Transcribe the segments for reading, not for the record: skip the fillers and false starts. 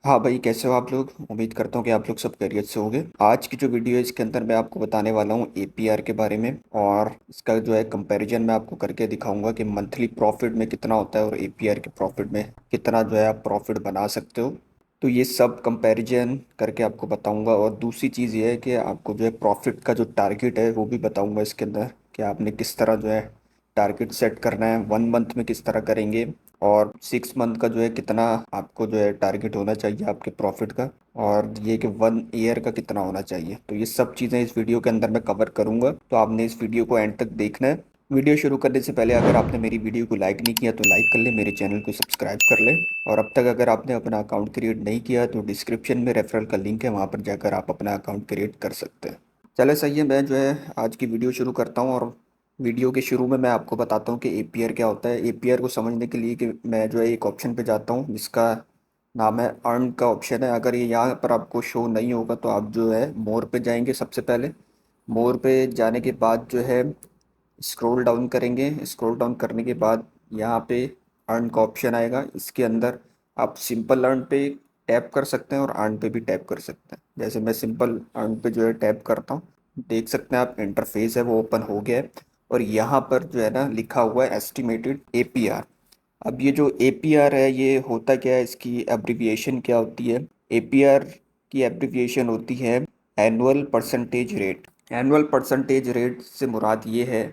हाँ भाई, कैसे हो आप लोग? उम्मीद करता हूँ कि आप लोग सब खैरियत से होंगे। आज की जो वीडियो है इसके अंदर मैं आपको बताने वाला हूँ एपीआर के बारे में, और इसका जो है कंपैरिजन मैं आपको करके दिखाऊंगा कि मंथली प्रॉफिट में कितना होता है और एपीआर के प्रॉफिट में कितना जो है आप प्रॉफिट बना सकते हो। तो ये सब कंपैरिजन करके आपको बताऊंगा, और दूसरी चीज़ ये है कि आपको जो है प्रॉफिट का जो टारगेट है वो भी बताऊंगा इसके अंदर, कि आपने किस तरह जो है टारगेट सेट करना है, 1 मंथ में किस तरह करेंगे, और 6 मंथ का जो है कितना आपको जो है टारगेट होना चाहिए आपके प्रॉफिट का, और ये कि 1 ईयर का कितना होना चाहिए। तो ये सब चीज़ें इस वीडियो के अंदर मैं कवर करूँगा, तो आपने इस वीडियो को एंड तक देखना है। वीडियो शुरू करने से पहले अगर आपने मेरी वीडियो को लाइक नहीं किया तो लाइक कर ले, मेरे चैनल को सब्सक्राइब कर ले, और अब तक अगर आपने अपना अकाउंट क्रिएट नहीं किया तो डिस्क्रिप्शन में रेफरल का लिंक है, वहाँ पर जाकर आप अपना अकाउंट क्रिएट कर सकते हैं। चले सही है, मैं जो है आज की वीडियो शुरू करता हूँ। और वीडियो के शुरू में मैं आपको बताता हूँ कि एपीआर क्या होता है। एपीआर को समझने के लिए कि मैं जो है एक ऑप्शन पे जाता हूँ जिसका नाम है अर्न का ऑप्शन है। अगर ये यहाँ पर आपको शो नहीं होगा तो आप जो है मोर पे जाएंगे। सबसे पहले मोर पे जाने के बाद जो है स्क्रॉल डाउन करेंगे। स्क्रॉल डाउन करने के बाद यहाँ पे अर्न का ऑप्शन आएगा। इसके अंदर आप सिंपल अर्न पे टैप कर सकते हैं और अर्न पे भी टैप कर सकते हैं। जैसे मैं सिंपल अर्न पे जो है टैप करता हूँ, देख सकते हैं आप इंटरफेस है वो ओपन हो गया है, और यहाँ पर जो है ना लिखा हुआ है एस्टिमेटेड एपीआर। अब ये जो एपीआर है ये होता क्या है, इसकी एब्रिविएशन क्या होती है? एपीआर की एब्रिविएशन होती है annual percentage rate. Annual percentage rate से मुराद ये है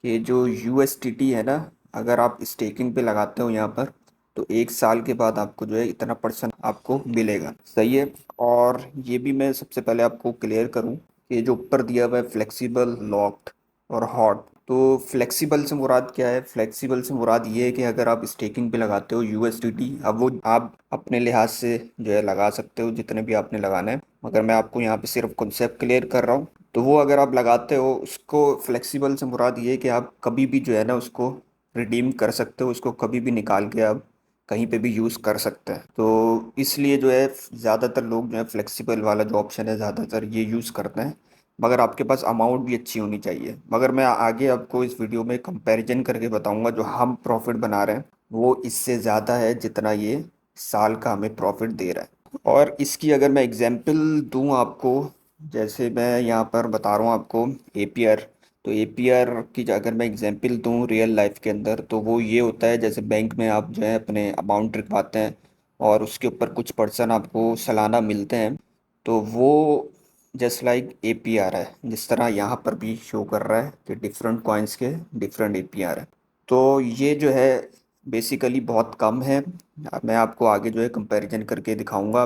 कि जो यूएसटीटी है ना, अगर आप स्टेकिंग पे लगाते हो यहाँ पर, तो 1 साल के बाद आपको जो है इतना परसेंट आपको मिलेगा। सही है। और ये भी मैं सबसे पहले आपको क्लियर करूँ कि जो ऊपर दिया हुआ है फ्लेक्सिबल, लॉक्ड और हॉट, तो फ्लेक्सिबल से मुराद क्या है? फ्लेक्सिबल से मुराद ये है कि अगर आप स्टेकिंग पे लगाते हो यूएसडीटी, अब वो आप अपने लिहाज से जो है लगा सकते हो जितने भी आपने लगाना है, मगर मैं आपको यहाँ पे सिर्फ कॉन्सेप्ट क्लियर कर रहा हूँ। तो वो अगर आप लगाते हो उसको, फ्लेक्सिबल से मुराद ये है कि आप कभी भी जो है ना उसको रिडीम कर सकते हो, उसको कभी भी निकाल के आप कहीं पे भी यूज़ कर सकते हैं। तो इसलिए जो है ज़्यादातर लोग जो है फ्लेक्सिबल वाला जो ऑप्शन है ज़्यादातर ये यूज़ करते हैं, मगर आपके पास अमाउंट भी अच्छी होनी चाहिए। मगर मैं आगे आपको इस वीडियो में कंपैरिजन करके बताऊंगा, जो हम प्रॉफिट बना रहे हैं वो इससे ज़्यादा है जितना ये साल का हमें प्रॉफिट दे रहा है। और इसकी अगर मैं एग्जांपल दूं आपको, जैसे मैं यहाँ पर बता रहा हूँ आपको एपीआर, तो एपीआर की अगर मैं एग्जांपल दूं रियल लाइफ के अंदर, तो वो ये होता है जैसे बैंक में आप जो है अपने अमाउंट रखवाते हैं और उसके ऊपर कुछ परसेंट आपको सालाना मिलते हैं, तो वो जस्ट लाइक एपीआर है। जिस तरह यहाँ पर भी शो कर रहा है कि डिफरेंट कॉइन्स के डिफरेंट एपीआर है। तो ये जो है बेसिकली बहुत कम है। अब मैं आपको आगे जो है कंपैरिजन करके दिखाऊंगा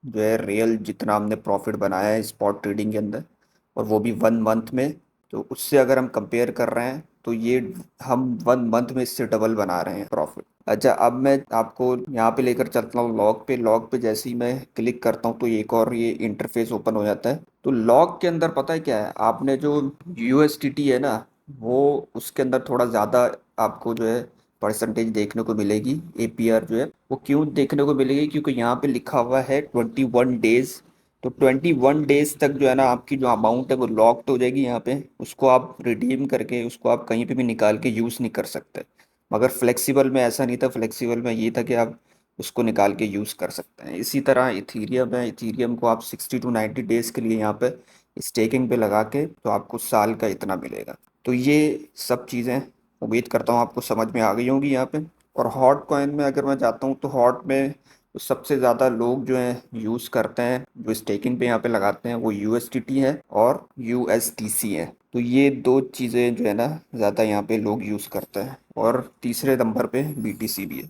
जो है रियल जितना हमने प्रॉफिट बनाया है स्पॉट ट्रेडिंग के अंदर, और वो भी 1 मंथ में। तो उससे अगर हम कंपेयर कर रहे हैं तो ये हम 1 मंथ में इससे डबल बना रहे हैं प्रॉफिट। अच्छा, अब मैं आपको यहाँ पे लेकर चलता हूँ लॉग पे। लॉग पे जैसे ही मैं क्लिक करता हूँ तो एक और ये इंटरफेस ओपन हो जाता है। तो लॉग के अंदर पता है क्या है, आपने जो यूएसटीटी है ना, वो उसके अंदर थोड़ा ज़्यादा आपको जो है परसेंटेज देखने को मिलेगी। एपीआर जो है वो क्यों देखने को मिलेगी? क्योंकि यहाँ पे लिखा हुआ है 21 डेज। तो 21 डेज तक जो है ना आपकी जो अमाउंट है वो लॉक्ड हो जाएगी यहाँ पे, उसको आप रिडीम करके उसको आप कहीं पे भी निकाल के यूज़ नहीं कर सकते। मगर फ्लेक्सिबल में ऐसा नहीं था। फ्लेक्सिबल में ये था कि आप उसको निकाल के यूज़ कर सकते हैं। इसी तरह इथीरियम है। इथीरियम को आप 60 to 90 डेज़ के लिए यहाँ पे स्टेकिंग पे लगा के तो आपको साल का इतना मिलेगा। तो ये सब चीज़ें उम्मीद करता हूँ आपको समझ में आ गई होंगी यहाँ पे। और हॉट कॉइन में अगर मैं जाता हूँ तो हॉट में तो सबसे ज़्यादा लोग जो हैं यूज़ करते हैं, जो स्टेकिंग पे यहाँ पे लगाते हैं, वो यूएसटीटी है और यूएसटीसी है। तो ये दो चीज़ें जो है ना ज़्यादा यहाँ पे लोग यूज़ करते हैं, और तीसरे नंबर पे बीटीसी भी है।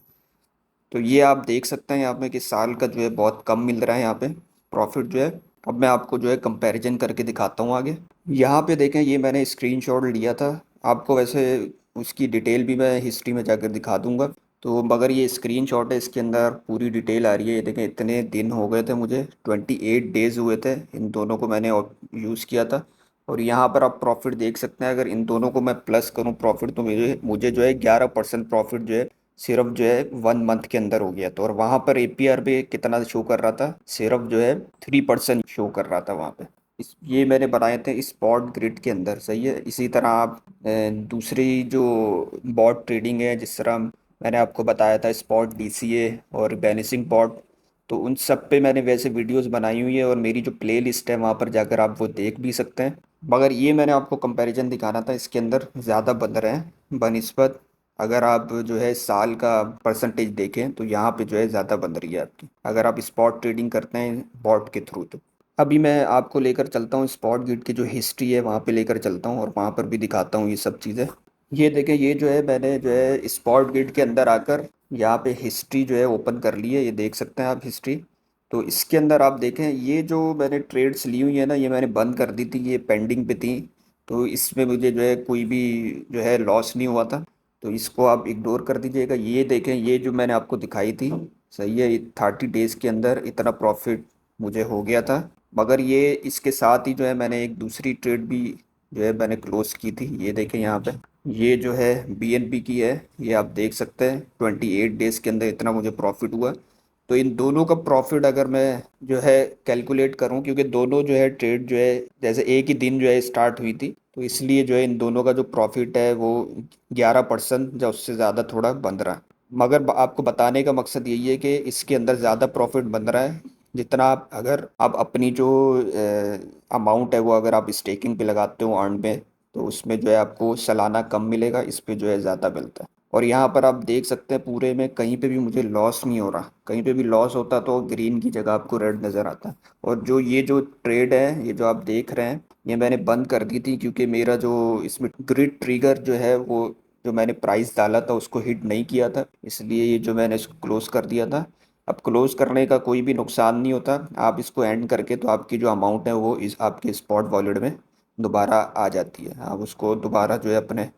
तो ये आप देख सकते हैं यहाँ पे कि साल का जो है बहुत कम मिल रहा है यहाँ पे प्रॉफिट जो है। अब मैं आपको जो है कंपैरिजन करके दिखाता हूँ आगे। यहाँ पे देखें, ये मैंने स्क्रीनशॉट लिया था। आपको वैसे उसकी डिटेल भी मैं हिस्ट्री में जाकर दिखा दूंगा। तो मगर ये स्क्रीनशॉट है, इसके अंदर पूरी डिटेल आ रही है। ये देखें, इतने दिन हो गए थे मुझे, 28 डेज हुए थे इन दोनों को मैंने यूज़ किया था। और यहाँ पर आप प्रॉफिट देख सकते हैं। अगर इन दोनों को मैं प्लस करूँ प्रॉफिट, तो मुझे मुझे जो है 11% प्रॉफिट जो है सिर्फ जो है 1 मंथ के अंदर हो गया था। और वहाँ पर एपीआर पे कितना शो कर रहा था? सिर्फ जो है 3% शो कर रहा था वहाँ पे। ये मैंने बनाए थे स्पॉट ग्रिड के अंदर। सही है। इसी तरह आप दूसरी जो बॉट ट्रेडिंग है, जिस तरह मैंने आपको बताया था स्पॉट डीसीए और बैनिसिंग बॉट, तो उन सब पे मैंने वैसे वीडियोस बनाई हुई है और मेरी जो प्ले लिस्ट है वहाँ पर जाकर आप वो देख भी सकते हैं। मगर ये मैंने आपको कंपैरिजन दिखाना था, इसके अंदर ज़्यादा बन रहे हैं बनिस्बत अगर आप जो है साल का परसेंटेज देखें तो यहाँ पे जो है ज़्यादा बन रही है आपकी, अगर आप स्पॉट ट्रेडिंग करते हैं बॉट के थ्रू। तो अभी मैं आपको लेकर चलता हूँ स्पॉट गिल्ड की जो हिस्ट्री है वहाँ पे लेकर चलता हूँ और वहाँ पर भी दिखाता हूँ ये सब चीज़ें। ये देखें, ये जो है मैंने जो है स्पॉट गिल्ड के अंदर आकर यहाँ पे हिस्ट्री जो है ओपन कर ली है, ये देख सकते हैं आप हिस्ट्री। तो इसके अंदर आप देखें ये जो मैंने ट्रेड्स ली हुई है ना, ये मैंने बंद कर दी थी, ये पेंडिंग पे थी। तो इसमें मुझे जो है कोई भी जो है लॉस नहीं हुआ था, तो इसको आप इग्नोर कर दीजिएगा। ये देखें, ये जो मैंने आपको दिखाई थी, सही है, 30 डेज़ के अंदर इतना प्रॉफिट मुझे हो गया था। मगर ये इसके साथ ही जो है मैंने एक दूसरी ट्रेड भी जो है मैंने क्लोज की थी। ये देखें यहाँ पे, ये जो है बीएनबी की है, ये आप देख सकते हैं 28 डेज़ के अंदर इतना मुझे प्रॉफिट हुआ। तो इन दोनों का प्रॉफिट अगर मैं जो है कैलकुलेट करूं, क्योंकि दोनों जो है ट्रेड जो है जैसे एक ही दिन जो है स्टार्ट हुई थी, तो इसलिए जो है इन दोनों का जो प्रॉफिट है वो 11% या उससे ज़्यादा थोड़ा बन रहा है। मगर आपको बताने का मकसद यही है कि इसके अंदर ज़्यादा प्रॉफिट बन रहा है जितना आप, अगर आप अपनी जो अमाउंट है वो अगर आप स्टेकिंग पे लगाते हो अर्न में, तो उसमें जो है आपको सालाना कम मिलेगा, इस पे जो है ज़्यादा मिलता है। और यहाँ पर आप देख सकते हैं पूरे में कहीं पे भी मुझे लॉस नहीं हो रहा, कहीं पे भी लॉस होता तो ग्रीन की जगह आपको रेड नज़र आता। और जो ये जो ट्रेड है, ये जो आप देख रहे हैं, ये मैंने बंद कर दी थी क्योंकि मेरा जो इसमें ग्रिड ट्रिगर जो है वो जो मैंने प्राइस डाला था उसको हिट नहीं किया था, इसलिए ये जो मैंने इसको क्लोज कर दिया था। अब क्लोज करने का कोई भी नुकसान नहीं होता, आप इसको एंड करके तो आपकी जो अमाउंट है वो इस आपके स्पॉट वॉलेट में दोबारा आ जाती है, आप उसको दोबारा जो है अपने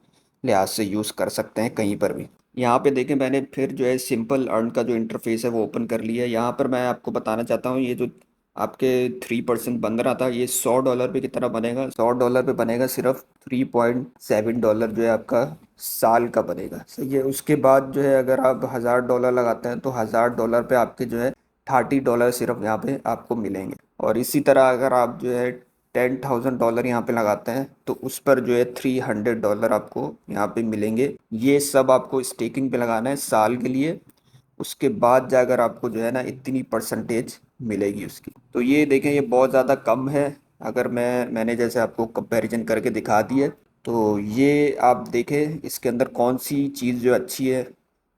लिहाज से यूज़ कर सकते हैं कहीं पर भी। यहाँ पे देखें, मैंने फिर जो है सिंपल अर्न का जो इंटरफेस है वो ओपन कर लिया है। यहाँ पर मैं आपको बताना चाहता हूँ, ये जो आपके 3% बन रहा था, ये $100 पे कितना बनेगा, $100 पे बनेगा सिर्फ $3.7 जो है आपका साल का बनेगा, सही है। उसके बाद जो है अगर आप $1000 लगाते हैं तो $1000 पे आपके जो है $30 सिर्फ यहाँ पे आपको मिलेंगे। और इसी तरह अगर आप जो है $10,000 यहाँ पे लगाते हैं तो उस पर जो है $300 आपको यहाँ पे मिलेंगे। ये सब आपको स्टेकिंग पे लगाना है साल के लिए, उसके बाद जाकर आपको जो है ना इतनी परसेंटेज मिलेगी उसकी। तो ये देखें, ये बहुत ज़्यादा कम है। अगर मैंने जैसे आपको कंपैरिजन करके दिखा दी है, तो ये आप देखें इसके अंदर कौन सी चीज़ जो अच्छी है,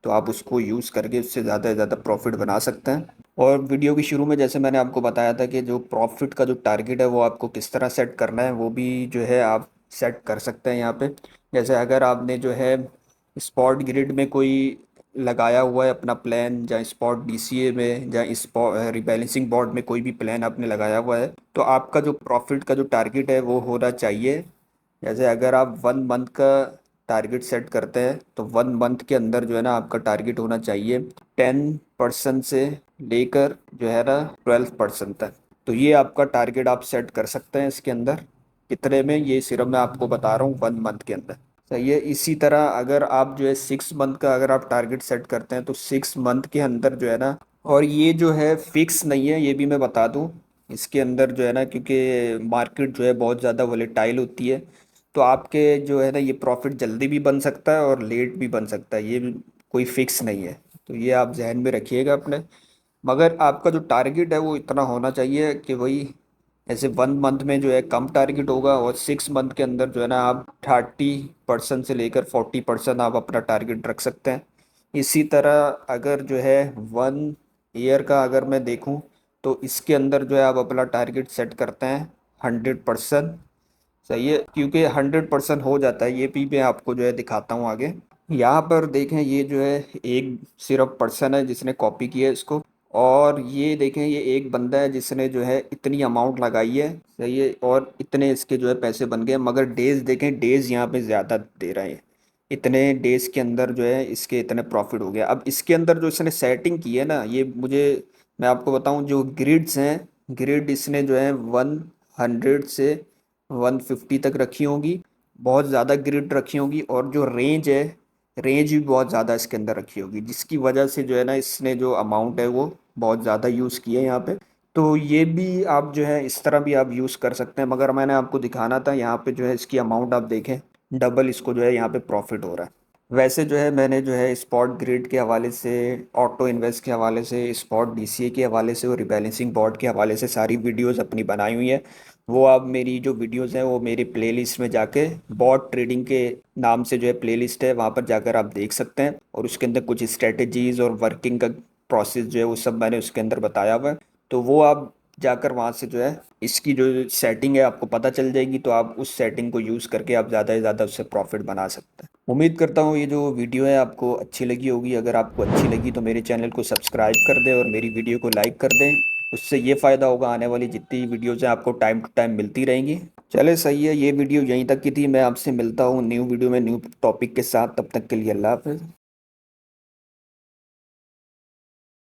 तो आप उसको यूज़ करके उससे ज़्यादा से ज़्यादा प्रॉफिट बना सकते हैं। और वीडियो की शुरू में जैसे मैंने आपको बताया था कि जो प्रॉफिट का जो टारगेट है वो आपको किस तरह सेट करना है, वो भी जो है आप सेट कर सकते हैं यहाँ पे। जैसे अगर आपने जो है स्पॉट ग्रिड में कोई लगाया हुआ है अपना प्लान, या स्पॉट डीसीए में, या स्पॉट रिबैलेंसिंग बोर्ड में कोई भी प्लान आपने लगाया हुआ है, तो आपका जो प्रॉफिट का जो टारगेट है वो होना चाहिए। जैसे अगर आप 1 मंथ का टारगेट सेट करते हैं तो 1 मंथ के अंदर जो है ना आपका टारगेट होना चाहिए 10% से लेकर जो है ना 12% तक। तो ये आपका टारगेट आप सेट कर सकते हैं इसके अंदर। कितने में, ये सिर्फ मैं आपको बता रहा हूँ 1 मंथ के अंदर, सही है। इसी तरह अगर आप जो है 6 मंथ का अगर आप टारगेट सेट करते हैं तो 6 मंथ के अंदर जो है ना, और ये जो है फिक्स नहीं है, ये भी मैं बता दूं, इसके अंदर जो है ना क्योंकि मार्केट जो है बहुत ज़्यादा वोलेटाइल होती है, तो आपके जो है ना ये प्रॉफिट जल्दी भी बन सकता है और लेट भी बन सकता है, ये भी कोई फिक्स नहीं है। तो ये आप जहन में रखिएगा अपने। मगर आपका जो टारगेट है वो इतना होना चाहिए कि वही, ऐसे 1 मंथ में जो है कम टारगेट होगा और 6 मंथ के अंदर जो है ना आप 30% से लेकर 40% आप अपना टारगेट रख सकते हैं। इसी तरह अगर जो है 1 ईयर का अगर मैं देखूं, तो इसके अंदर जो है आप अपना टारगेट सेट करते हैं 100%, सही है, क्योंकि 100% हो जाता है। ये भी मैं आपको जो है दिखाता हूँ आगे। यहाँ पर देखें, ये जो है एक सिर्फ पर्सन है जिसने कॉपी किया है इसको, और ये देखें ये एक बंदा है जिसने जो है इतनी अमाउंट लगाई है, सही है, और इतने इसके जो है पैसे बन गए। मगर डेज़ देखें, डेज़ यहाँ पे ज़्यादा दे रहे हैं, इतने डेज़ के अंदर जो है इसके इतने प्रॉफिट हो गया। अब इसके अंदर जो इसने सेटिंग की है ना, ये मुझे, मैं आपको बताऊँ, जो ग्रिड्स हैं, ग्रिड इसने जो है 100 से 150 तक रखी होंगी, बहुत ज़्यादा ग्रिड रखी होंगी। और जो रेंज है, रेंज भी बहुत ज़्यादा इसके अंदर रखी होगी, जिसकी वजह से जो है ना इसने जो अमाउंट है वो बहुत ज़्यादा यूज़ की है यहाँ पे। तो ये भी आप जो है इस तरह भी आप यूज़ कर सकते हैं। मगर मैंने आपको दिखाना था यहाँ पे जो है इसकी अमाउंट आप देखें, डबल इसको जो है यहाँ पे प्रॉफिट हो रहा है। वैसे जो है मैंने जो है स्पॉट ग्रिड के हवाले से, ऑटो इन्वेस्ट के हवाले से, स्पॉट डीसीए के हवाले से और रिबैलेंसिंग बोर्ड के हवाले से सारी वीडियोस अपनी बनाई हुई है। वो आप मेरी जो वीडियोस हैं वो मेरी प्लेलिस्ट में जाके, बॉट ट्रेडिंग के नाम से जो है प्लेलिस्ट है, वहाँ पर जाकर आप देख सकते हैं। और उसके अंदर कुछ स्ट्रेटजीज और वर्किंग का प्रोसेस जो है वो सब मैंने उसके अंदर बताया हुआ है। तो वो आप जाकर वहाँ से जो है इसकी जो सेटिंग है आपको पता चल जाएगी, तो आप उस सेटिंग को यूज़ करके आप ज़्यादा से ज़्यादा उससे प्रॉफिट बना सकते हैं। उम्मीद करता हूँ ये जो वीडियो है आपको अच्छी लगी होगी। अगर आपको अच्छी लगी तो मेरे चैनल को सब्सक्राइब कर दें और मेरी वीडियो को लाइक कर दें। उससे ये फ़ायदा होगा, आने वाली जितनी वीडियोज़ हैं आपको टाइम टू टाइम मिलती रहेंगी। चले सही है, ये वीडियो यहीं तक की थी। मैं आपसे मिलता हूँ न्यू वीडियो में न्यू टॉपिक के साथ। तब तक के लिए अल्लाह हाफ़िज़।